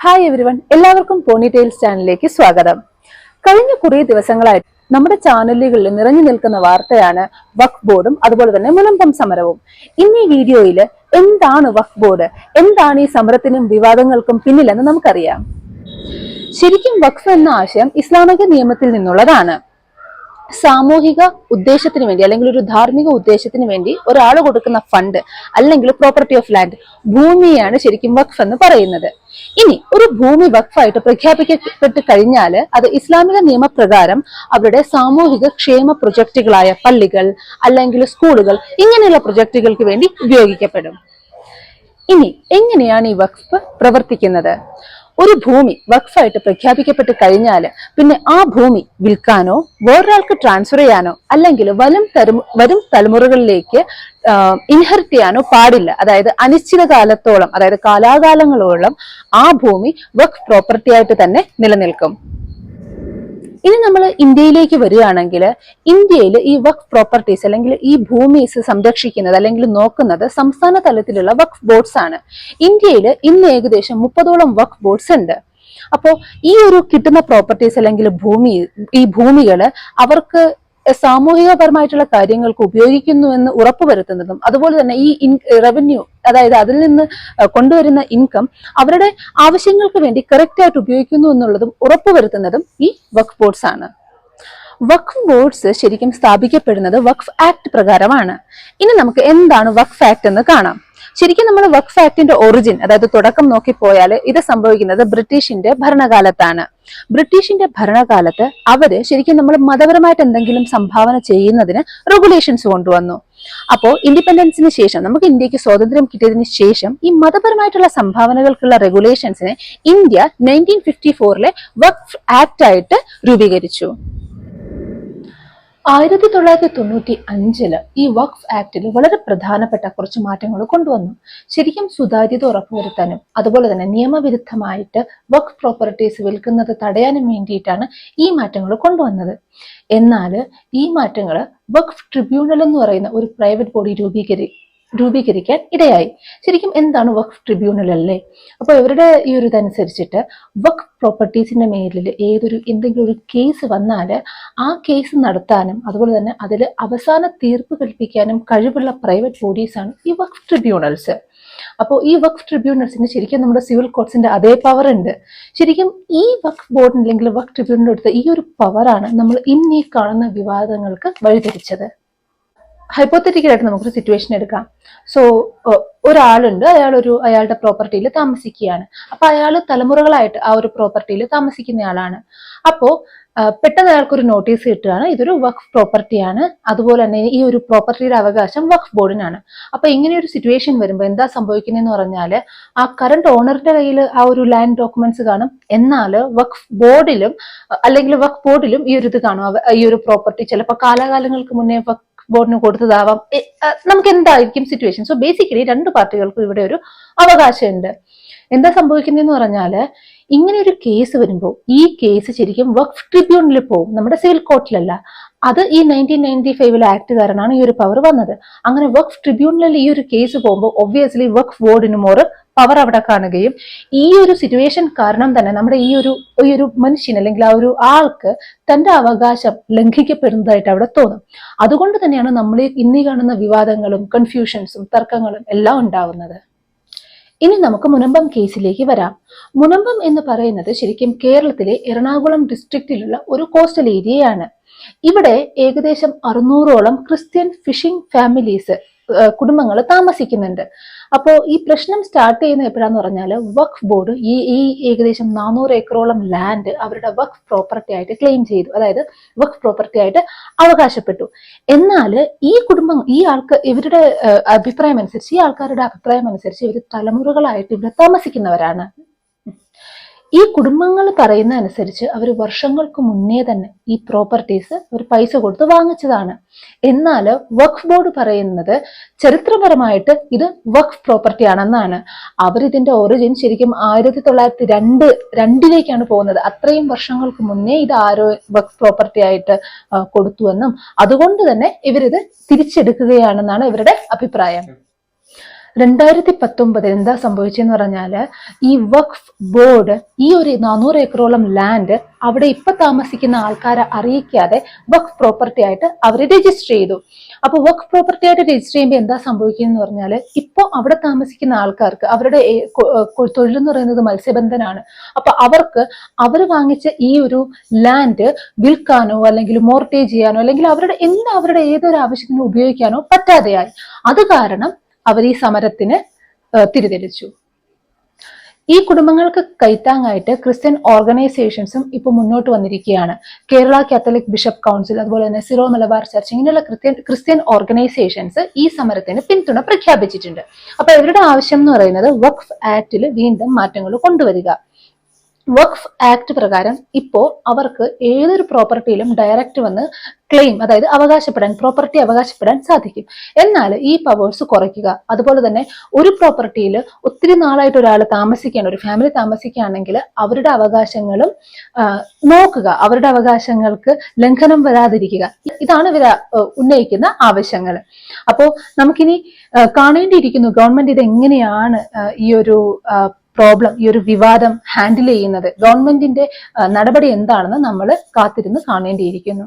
Hi everyone, എല്ലാവർക്കും പോണി tales ചാനലിലേക്ക് സ്വാഗതം. കഴിഞ്ഞ കുറേ ദിവസങ്ങളായിട്ട് നമ്മുടെ ചാനലുകളിൽ നിറഞ്ഞു നിൽക്കുന്ന വാർത്തയാണ് വഖഫ് ബോർഡും അതുപോലെ തന്നെ മുനമ്പം സമരവും. ഇന്ന് ഈ വീഡിയോയിൽ എന്താണ് വഖഫ് ബോർഡ്, എന്താണ് ഈ സമരത്തിനും വിവാദങ്ങൾക്കും പിന്നിലെന്ന് നമുക്കറിയാം. ശരിക്കും വഖഫ് എന്ന ആശയം ഇസ്ലാമിക നിയമത്തിൽ നിന്നുള്ളതാണ്. സാമൂഹിക ഉദ്ദേശത്തിന് വേണ്ടി അല്ലെങ്കിൽ ഒരു ധാർമ്മിക ഉദ്ദേശത്തിന് വേണ്ടി ഒരാൾ കൊടുക്കുന്ന ഫണ്ട് അല്ലെങ്കിൽ പ്രോപ്പർട്ടി ഓഫ് ലാൻഡ്, ഭൂമിയാണ് ശരിക്കും വഖഫ് എന്ന് പറയുന്നത്. ഇനി ഒരു ഭൂമി വഖഫായിട്ട് പ്രഖ്യാപിക്കപ്പെട്ട് കഴിഞ്ഞാൽ അത് ഇസ്ലാമിക നിയമപ്രകാരം അവരുടെ സാമൂഹിക ക്ഷേമ പ്രൊജക്ടുകളായ പള്ളികൾ അല്ലെങ്കിൽ സ്കൂളുകൾ ഇങ്ങനെയുള്ള പ്രൊജക്ടുകൾക്ക് വേണ്ടി ഉപയോഗിക്കപ്പെടും. ഇനി എങ്ങനെയാണ് ഈ വഖഫ് പ്രവർത്തിക്കുന്നത്? ഒരു ഭൂമി വഖഫായിട്ട് പ്രഖ്യാപിക്കപ്പെട്ട് കഴിഞ്ഞാൽ പിന്നെ ആ ഭൂമി വിൽക്കാനോ വേറൊരാൾക്ക് ട്രാൻസ്ഫർ ചെയ്യാനോ അല്ലെങ്കിൽ വരും തലമുറകളിലേക്ക് ഇൻഹെറിറ്റ് ചെയ്യാനോ പാടില്ല. അതായത് അനിശ്ചിത കാലത്തോളം, അതായത് കാലാകാലങ്ങളോളം ആ ഭൂമി വഖഫ് പ്രോപ്പർട്ടി ആയിട്ട് തന്നെ നിലനിൽക്കും. ഇനി നമ്മൾ ഇന്ത്യയിലേക്ക് വരികയാണെങ്കിൽ ഇന്ത്യയിൽ ഈ വഖഫ് പ്രോപ്പർട്ടീസ് അല്ലെങ്കിൽ ഈ ഭൂമീസ് സംരക്ഷിക്കുന്നത് അല്ലെങ്കിൽ നോക്കുന്നത് സംസ്ഥാന തലത്തിലുള്ള വഖഫ് ബോർഡ്സ് ആണ്. ഇന്ത്യയിൽ ഇന്ന് ഏകദേശം 30ഓളം വഖഫ് ബോർഡ്സ് ഉണ്ട്. അപ്പോൾ ഈ ഒരു കിട്ടുന്ന പ്രോപ്പർട്ടീസ് അല്ലെങ്കിൽ ഈ ഭൂമികള് അവർക്ക് സാമൂഹികപരമായിട്ടുള്ള കാര്യങ്ങൾക്ക് ഉപയോഗിക്കുന്നു എന്ന് ഉറപ്പുവരുത്തുന്നതും അതുപോലെ തന്നെ ഈ റവന്യൂ, അതായത് അതിൽ നിന്ന് കൊണ്ടുവരുന്ന ഇൻകം അവരുടെ ആവശ്യങ്ങൾക്ക് വേണ്ടി കറക്റ്റ് ആയിട്ട് ഉപയോഗിക്കുന്നു എന്നുള്ളതും ഉറപ്പുവരുത്തുന്നതും ഈ വഖഫ് ബോർഡ്സ് ആണ്. വഖഫ് ബോർഡ്സ് ശരിക്കും സ്ഥാപിക്കപ്പെടുന്നത് വഖഫ് ആക്ട് പ്രകാരമാണ്. ഇനി നമുക്ക് എന്താണ് വഖഫ് ആക്ട് എന്ന് കാണാം. ശരിക്കും നമ്മൾ വഖഫ് ആക്ടിന്റെ ഒറിജിൻ, അതായത് തുടക്കം നോക്കിപ്പോയാൽ ഇത് സംഭവിക്കുന്നത് ബ്രിട്ടീഷിന്റെ ഭരണകാലത്താണ്. ബ്രിട്ടീഷിന്റെ ഭരണകാലത്ത് അവര് ശരിക്കും നമ്മൾ മതപരമായിട്ട് എന്തെങ്കിലും സംഭാവന ചെയ്യുന്നതിന് റെഗുലേഷൻസ് കൊണ്ടുവന്നു. അപ്പോ ഇൻഡിപെൻഡൻസിന് ശേഷം, നമുക്ക് ഇന്ത്യക്ക് സ്വാതന്ത്ര്യം കിട്ടിയതിന് ശേഷം ഈ മതപരമായിട്ടുള്ള സംഭാവനകൾക്കുള്ള റെഗുലേഷൻസിനെ ഇന്ത്യ 1954 വഖഫ് ആക്ട് ആയിട്ട് രൂപീകരിച്ചു. 1995 ഈ വഖഫ് ആക്ടിൽ വളരെ പ്രധാനപ്പെട്ട കുറച്ച് മാറ്റങ്ങൾ കൊണ്ടുവന്നു. ശരിക്കും സുതാര്യത ഉറപ്പുവരുത്താനും അതുപോലെ തന്നെ നിയമവിരുദ്ധമായിട്ട് വഖഫ് പ്രോപ്പർട്ടീസ് വിൽക്കുന്നത് തടയാനും വേണ്ടിയിട്ടാണ് ഈ മാറ്റങ്ങൾ കൊണ്ടുവന്നത്. എന്നാൽ ഈ മാറ്റങ്ങൾ വഖഫ് ട്രിബ്യൂണൽ എന്ന് പറയുന്ന ഒരു പ്രൈവറ്റ് ബോഡി രൂപീകരിക്കാൻ ഇടയായി. ശരിക്കും എന്താണ് വഖഫ് ട്രിബ്യൂണൽ അല്ലേ? അപ്പോൾ ഇവരുടെ ഈ ഒരു ഇതനുസരിച്ചിട്ട് വഖഫ് പ്രോപ്പർട്ടീസിന്റെ മേലിൽ എന്തെങ്കിലും ഒരു കേസ് വന്നാൽ ആ കേസ് നടത്താനും അതുപോലെ തന്നെ അതിൽ അവസാന തീർപ്പ് കൽപ്പിക്കാനും കഴിവുള്ള പ്രൈവറ്റ് ബോഡീസ് ആണ് ഈ വഖഫ് ട്രിബ്യൂണൽസ്. അപ്പോൾ ഈ വഖഫ് ട്രിബ്യൂണൽസിന് ശരിക്കും നമ്മുടെ സിവിൽ കോർട്സിന്റെ അതേ പവർ ഉണ്ട്. ശരിക്കും ഈ വഖഫ് ബോർഡിന് അല്ലെങ്കിൽ വഖഫ് ട്രിബ്യൂണൽ എടുത്ത ഈ ഒരു പവറാണ് നമ്മൾ ഇന്നീ കാണുന്ന വിവാദങ്ങൾക്ക് വഴിതിരിച്ചത്. ഹൈപ്പോത്തറ്റിക്കലായിട്ട് നമുക്കൊരു സിറ്റുവേഷൻ എടുക്കാം. സോ ഒരാളുണ്ട്, അയാളുടെ പ്രോപ്പർട്ടിയിൽ താമസിക്കുകയാണ്. അപ്പൊ അയാൾ തലമുറകളായിട്ട് ആ ഒരു പ്രോപ്പർട്ടിയിൽ താമസിക്കുന്നയാളാണ്. അപ്പോ പെട്ടെന്ന് അയാൾക്കൊരു നോട്ടീസ് കിട്ടുകയാണ്, ഇതൊരു വഖഫ് പ്രോപ്പർട്ടിയാണ്, അതുപോലെ തന്നെ ഈ ഒരു പ്രോപ്പർട്ടിയുടെ അവകാശം വഖഫ് ബോർഡിനാണ്. അപ്പൊ ഇങ്ങനെ ഒരു സിറ്റുവേഷൻ വരുമ്പോൾ എന്താ സംഭവിക്കുന്നതെന്ന് പറഞ്ഞാൽ ആ കറണ്ട് ഓണറിന്റെ കയ്യിൽ ആ ഒരു ലാൻഡ് ഡോക്യുമെന്റ്സ് കാണും, എന്നാൽ വഖഫ് ബോർഡിലും ഈ ഒരു ഇത് കാണും. ഈ ഒരു പ്രോപ്പർട്ടി ചിലപ്പോൾ കാലാകാലങ്ങൾക്ക് മുന്നേ വഖഫ് ബോർഡിന് കൊടുത്തതാവാം. നമുക്ക് എന്തായിരിക്കും സിറ്റുവേഷൻ? സോ ബേസിക്കലി രണ്ട് പാർട്ടികൾക്കും ഇവിടെ ഒരു അവകാശമുണ്ട്. എന്താ സംഭവിക്കുന്നതെന്ന് പറഞ്ഞാല് ഇങ്ങനെ ഒരു കേസ് വരുമ്പോൾ ഈ കേസ് ശരിക്കും വഖഫ് ട്രിബ്യൂണലിൽ പോകും, നമ്മുടെ സിവിൽ കോർട്ടിലല്ല. അത് ഈ 1995 ആക്ട് കാരണമാണ് ഈ ഒരു പവർ വന്നത്. അങ്ങനെ വഖഫ് ട്രിബ്യൂണലിൽ ഈ ഒരു കേസ് പോകുമ്പോൾ ഒബ്വിയസ്ലി വഖഫ് ബോർഡിന് മോർ പവർ അവിടെ കാണുകയും ഈ ഒരു സിറ്റുവേഷൻ കാരണം തന്നെ നമ്മുടെ ഈ ഒരു മനുഷ്യൻ അല്ലെങ്കിൽ ആ ഒരു ആൾക്ക് തന്റെ അവകാശം ലംഘിക്കപ്പെടുന്നതായിട്ട് അവിടെ തോന്നും. അതുകൊണ്ട് തന്നെയാണ് നമ്മൾ ഇന്നീ കാണുന്ന വിവാദങ്ങളും കൺഫ്യൂഷൻസും തർക്കങ്ങളും എല്ലാം ഉണ്ടാവുന്നത്. ഇനി നമുക്ക് മുനമ്പം കേസിലേക്ക് വരാം. മുനമ്പം എന്ന് പറയുന്നത് ശരിക്കും കേരളത്തിലെ എറണാകുളം ഡിസ്ട്രിക്റ്റിലുള്ള ഒരു കോസ്റ്റൽ ഏരിയയാണ്. ഇവിടെ ഏകദേശം 600ഓളം ക്രിസ്ത്യൻ ഫിഷിംഗ് കുടുംബങ്ങൾ താമസിക്കുന്നുണ്ട്. അപ്പോൾ ഈ പ്രശ്നം സ്റ്റാർട്ട് ചെയ്യുന്നത് എപ്പോഴാന്ന് പറഞ്ഞാൽ വഖഫ് ബോർഡ് ഈ ഏകദേശം 400 ഏക്കറോളം ലാൻഡ് അവരുടെ വഖഫ് പ്രോപ്പർട്ടി ആയിട്ട് ക്ലെയിം ചെയ്തു, അതായത് വഖഫ് പ്രോപ്പർട്ടി ആയിട്ട് അവകാശപ്പെട്ടു. എന്നാൽ ഈ ആൾക്കാരുടെ അഭിപ്രായം അനുസരിച്ച് ഇവർ തലമുറകളായിട്ട് ഇവിടെ താമസിക്കുന്നവരാണ്. ഈ കുടുംബങ്ങൾ പറയുന്ന അനുസരിച്ച് അവർ വർഷങ്ങൾക്ക് മുന്നേ തന്നെ ഈ പ്രോപ്പർട്ടീസ് അവർ പൈസ കൊടുത്ത് വാങ്ങിച്ചതാണ്. എന്നാൽ വഖഫ് ബോർഡ് പറയുന്നത് ചരിത്രപരമായിട്ട് ഇത് വഖഫ് പ്രോപ്പർട്ടി ആണെന്നാണ്. അവരിതിന്റെ ഒറിജിൻ ശരിക്കും 1902 പോകുന്നത്. അത്രയും വർഷങ്ങൾക്ക് മുന്നേ ഇത് ആരോ വഖഫ് പ്രോപ്പർട്ടി ആയിട്ട് കൊടുത്തുവെന്നും അതുകൊണ്ട് തന്നെ ഇവരിത് തിരിച്ചെടുക്കുകയാണെന്നാണ് ഇവരുടെ അഭിപ്രായം. 2019 എന്താ സംഭവിച്ചെന്ന് പറഞ്ഞാല് ഈ വഖഫ് ബോർഡ് ഈ ഒരു 400 ഏക്കറോളം ലാൻഡ് അവിടെ ഇപ്പൊ താമസിക്കുന്ന ആൾക്കാരെ അറിയിക്കാതെ വഖഫ് പ്രോപ്പർട്ടി ആയിട്ട് അവർ രജിസ്റ്റർ ചെയ്തു. അപ്പൊ വഖഫ് പ്രോപ്പർട്ടി ആയിട്ട് രജിസ്റ്റർ ചെയ്യുമ്പോൾ എന്താ സംഭവിക്കുന്നത് പറഞ്ഞാല് ഇപ്പൊ അവിടെ താമസിക്കുന്ന ആൾക്കാർക്ക് അവരുടെ തൊഴിൽ എന്ന് പറയുന്നത് മത്സ്യബന്ധനാണ്. അപ്പൊ അവർക്ക് അവർ വാങ്ങിച്ച ഈ ഒരു ലാൻഡ് വിൽക്കാനോ അല്ലെങ്കിൽ മോർട്ടേജ് ചെയ്യാനോ അല്ലെങ്കിൽ അവരുടെ ഏതൊരു ആവശ്യത്തിനും ഉപയോഗിക്കാനോ പറ്റാതെയായി. അത് കാരണം അവർ ഈ സമരത്തിന് തിരിതെളിച്ചു. ഈ കുടുംബങ്ങൾക്ക് കൈത്താങ്ങായിട്ട് ക്രിസ്ത്യൻ ഓർഗനൈസേഷൻസും ഇപ്പൊ മുന്നോട്ട് വന്നിരിക്കുകയാണ്. കേരള കാത്തലിക് ബിഷപ്പ് കൗൺസിൽ, അതുപോലെ തന്നെ സിറോ മലബാർ ചർച്ച്, ഇങ്ങനെയുള്ള ക്രിസ്ത്യൻ ഓർഗനൈസേഷൻസ് ഈ സമരത്തിന് പിന്തുണ പ്രഖ്യാപിച്ചിട്ടുണ്ട്. അപ്പൊ ഇവരുടെ ആവശ്യം എന്ന് പറയുന്നത് വഖഫ് ആക്ടിൽ വീണ്ടും മാറ്റങ്ങൾ കൊണ്ടുവരിക. വഖഫ് ആക്ട് പ്രകാരം ഇപ്പോ അവർക്ക് ഏതൊരു പ്രോപ്പർട്ടിയിലും ഡയറക്റ്റ് വന്ന് ക്ലെയിം, അതായത് പ്രോപ്പർട്ടി അവകാശപ്പെടാൻ സാധിക്കും. എന്നാൽ ഈ പവേഴ്സ് കുറയ്ക്കുക. അതുപോലെ തന്നെ ഒരു പ്രോപ്പർട്ടിയിൽ ഒത്തിരി നാളായിട്ട് ഒരാൾ ഒരു ഫാമിലി താമസിക്കുകയാണെങ്കിൽ അവരുടെ അവകാശങ്ങളും നോക്കുക, അവരുടെ അവകാശങ്ങൾക്ക് ലംഘനം വരാതിരിക്കുക. ഇതാണ് ഇവർ ഉന്നയിക്കുന്ന ആവശ്യങ്ങൾ. അപ്പോ നമുക്കിനി കാണേണ്ടിയിരിക്കുന്നു ഗവൺമെന്റ് ഇത് എങ്ങനെയാണ് ഈ ഒരു പ്രോബ്ലം, ഈ ഒരു വിവാദം ഹാൻഡിൽ ചെയ്യുന്നത്. ഗവൺമെന്റിന്റെ നടപടി എന്താണെന്ന് നമ്മൾ കാത്തിരുന്ന് കാണേണ്ടിയിരിക്കുന്നു.